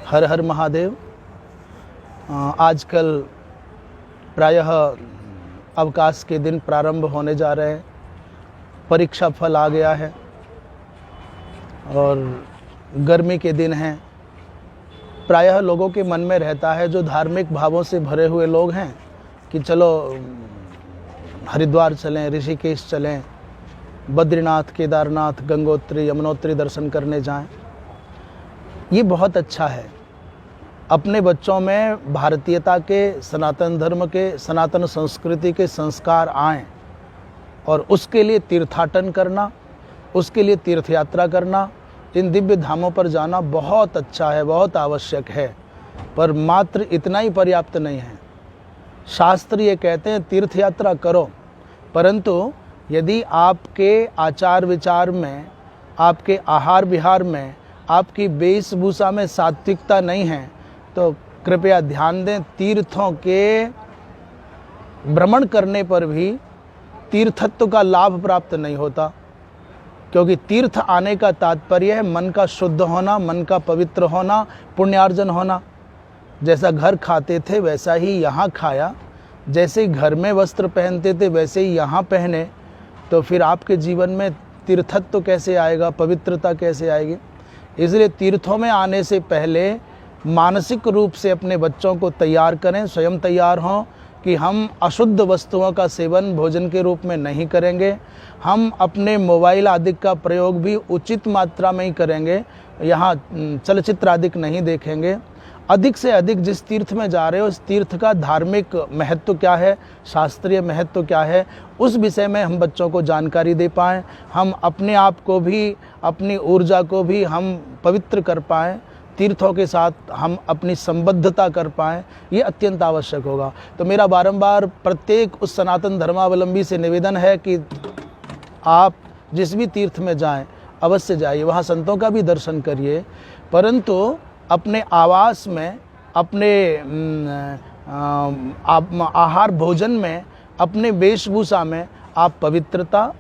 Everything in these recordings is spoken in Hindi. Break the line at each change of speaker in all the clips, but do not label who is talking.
हर हर महादेव। आजकल प्रायः अवकाश के दिन प्रारंभ होने जा रहे हैं, परीक्षा फल आ गया है और गर्मी के दिन हैं। प्रायः लोगों के मन में रहता है, जो धार्मिक भावों से भरे हुए लोग हैं, कि चलो हरिद्वार चलें, ऋषिकेश चलें, बद्रीनाथ, केदारनाथ, गंगोत्री, यमुनोत्री दर्शन करने जाएं। ये बहुत अच्छा है। अपने बच्चों में भारतीयता के, सनातन धर्म के, सनातन संस्कृति के संस्कार आएं और उसके लिए तीर्थाटन करना, उसके लिए तीर्थ यात्रा करना, इन दिव्य धामों पर जाना बहुत अच्छा है, बहुत आवश्यक है। पर मात्र इतना ही पर्याप्त नहीं है। शास्त्र ये कहते हैं तीर्थ यात्रा करो, परंतु यदि आपके आचार विचार में, आपके आहार विहार में, आपकी वेशभूषा में सात्विकता नहीं है तो कृपया ध्यान दें, तीर्थों के भ्रमण करने पर भी तीर्थत्व का लाभ प्राप्त नहीं होता। क्योंकि तीर्थ आने का तात्पर्य है मन का शुद्ध होना, मन का पवित्र होना, पुण्यार्जन होना। जैसा घर खाते थे वैसा ही यहाँ खाया, जैसे ही घर में वस्त्र पहनते थे वैसे ही यहाँ पहने, तो फिर आपके जीवन में तीर्थत्व कैसे आएगा, पवित्रता कैसे आएगी। इसलिए तीर्थों में आने से पहले मानसिक रूप से अपने बच्चों को तैयार करें, स्वयं तैयार हों कि हम अशुद्ध वस्तुओं का सेवन भोजन के रूप में नहीं करेंगे। हम अपने मोबाइल आदि का प्रयोग भी उचित मात्रा में ही करेंगे, यहाँ चलचित्र आदि नहीं देखेंगे। अधिक से अधिक जिस तीर्थ में जा रहे हो उस तीर्थ का धार्मिक महत्व क्या है, शास्त्रीय महत्व क्या है, उस विषय में हम बच्चों को जानकारी दे पाएँ। हम अपने आप को भी, अपनी ऊर्जा को भी हम पवित्र कर पाएँ, तीर्थों के साथ हम अपनी संबद्धता कर पाएँ, ये अत्यंत आवश्यक होगा। तो मेरा बारंबार प्रत्येक उस सनातन धर्मावलंबी से निवेदन है कि आप जिस भी तीर्थ में जाएं अवश्य जाइए, वहाँ संतों का भी दर्शन करिए, परंतु अपने आवास में, अपने आहार भोजन में, अपने वेशभूषा में आप पवित्रता,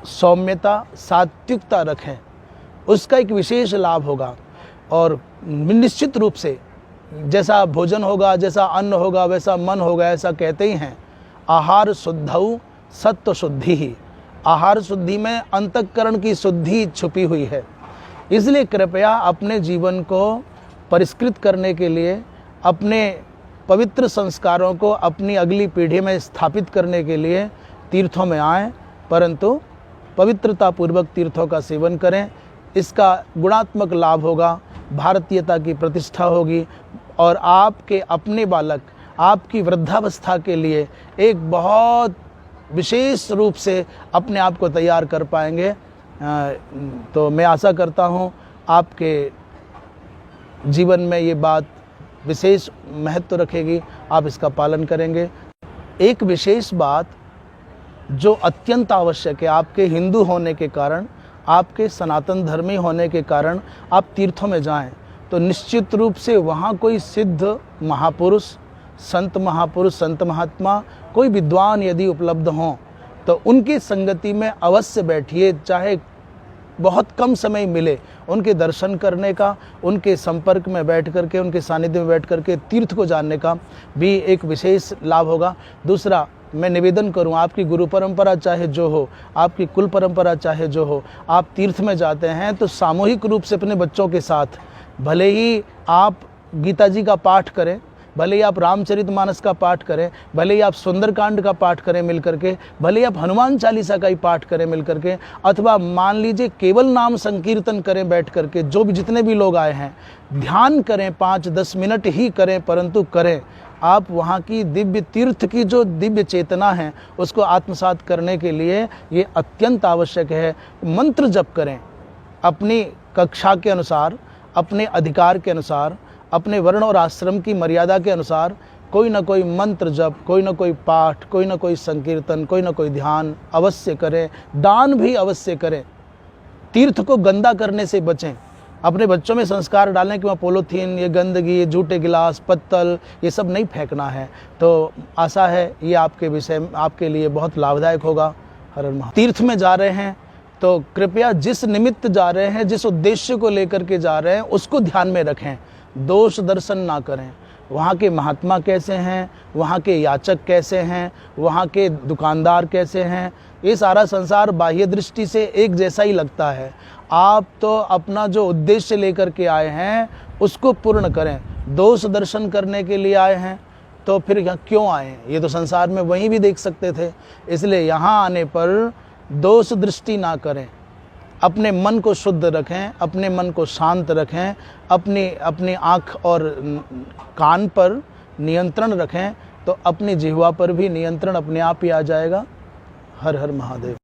सौम्यता, सात्विकता रखें। उसका एक विशेष लाभ होगा। और निश्चित रूप से जैसा भोजन होगा, जैसा अन्न होगा, वैसा मन होगा, ऐसा कहते ही हैं, आहार शुद्धौ सत्व शुद्धि ही। आहार शुद्धि में अंतःकरण की शुद्धि छुपी हुई है। इसलिए कृपया अपने जीवन को परिष्कृत करने के लिए, अपने पवित्र संस्कारों को अपनी अगली पीढ़ी में स्थापित करने के लिए तीर्थों में आएं, परंतु पवित्रतापूर्वक तीर्थों का सेवन करें। इसका गुणात्मक लाभ होगा, भारतीयता की प्रतिष्ठा होगी और आपके अपने बालक आपकी वृद्धावस्था के लिए एक बहुत विशेष रूप से अपने आप को तैयार कर पाएंगे। तो मैं आशा करता हूँ आपके जीवन में ये बात विशेष महत्व रखेगी, आप इसका पालन करेंगे। एक विशेष बात जो अत्यंत आवश्यक है, आपके हिंदू होने के कारण, आपके सनातन धर्मी होने के कारण आप तीर्थों में जाएं तो निश्चित रूप से वहाँ कोई सिद्ध महापुरुष, संत महापुरुष, संत महात्मा, कोई विद्वान यदि उपलब्ध हों तो उनकी संगति में अवश्य बैठिए। चाहे बहुत कम समय मिले, उनके दर्शन करने का, उनके संपर्क में बैठ करके, उनके सानिध्य में बैठ करके तीर्थ को जानने का भी एक विशेष लाभ होगा। दूसरा, मैं निवेदन करूं, आपकी गुरु परंपरा चाहे जो हो, आपकी कुल परंपरा चाहे जो हो, आप तीर्थ में जाते हैं तो सामूहिक रूप से अपने बच्चों के साथ, भले ही आप गीता जी का पाठ करें, भले ही आप रामचरितमानस का पाठ करें, भले ही आप सुंदरकांड का पाठ करें मिल करके, भले ही आप हनुमान चालीसा का ही पाठ करें मिल करके, अथवा मान लीजिए केवल नाम संकीर्तन करें बैठ करके, जो भी जितने भी लोग आए हैं ध्यान करें, 5-10 मिनट ही करें, परंतु करें। आप वहाँ की दिव्य तीर्थ की जो दिव्य चेतना है उसको आत्मसात करने के लिए ये अत्यंत आवश्यक है। मंत्र जप करें, अपनी कक्षा के अनुसार, अपने अधिकार के अनुसार, अपने वर्ण और आश्रम की मर्यादा के अनुसार कोई ना कोई मंत्र जप, कोई ना कोई पाठ, कोई ना कोई संकीर्तन, कोई ना कोई ध्यान अवश्य करें। दान भी अवश्य करें। तीर्थ को गंदा करने से बचें। अपने बच्चों में संस्कार डालें कि वहाँ पॉलीथीन, ये गंदगी, ये झूठे गिलास, पत्तल, ये सब नहीं फेंकना है। तो आशा है ये आपके विषय, आपके लिए बहुत लाभदायक होगा। हर हर महादेव। तीर्थ में जा रहे हैं तो कृपया जिस निमित्त जा रहे हैं, जिस उद्देश्य को लेकर के जा रहे हैं, उसको ध्यान में रखें। दोष दर्शन ना करें। वहाँ के महात्मा कैसे हैं, वहाँ के याचक कैसे हैं, वहाँ के दुकानदार कैसे हैं, ये सारा संसार बाह्य दृष्टि से एक जैसा ही लगता है। आप तो अपना जो उद्देश्य लेकर के आए हैं उसको पूर्ण करें। दोष दर्शन करने के लिए आए हैं तो फिर यहाँ क्यों आए हैं? ये तो संसार में वहीं भी देख सकते थे। इसलिए यहाँ आने पर दोष दृष्टि ना करें, अपने मन को शुद्ध रखें, अपने मन को शांत रखें, अपनी आँख और कान पर नियंत्रण रखें, तो अपनी जिह्वा पर भी नियंत्रण अपने आप ही आ जाएगा। हर हर महादेव।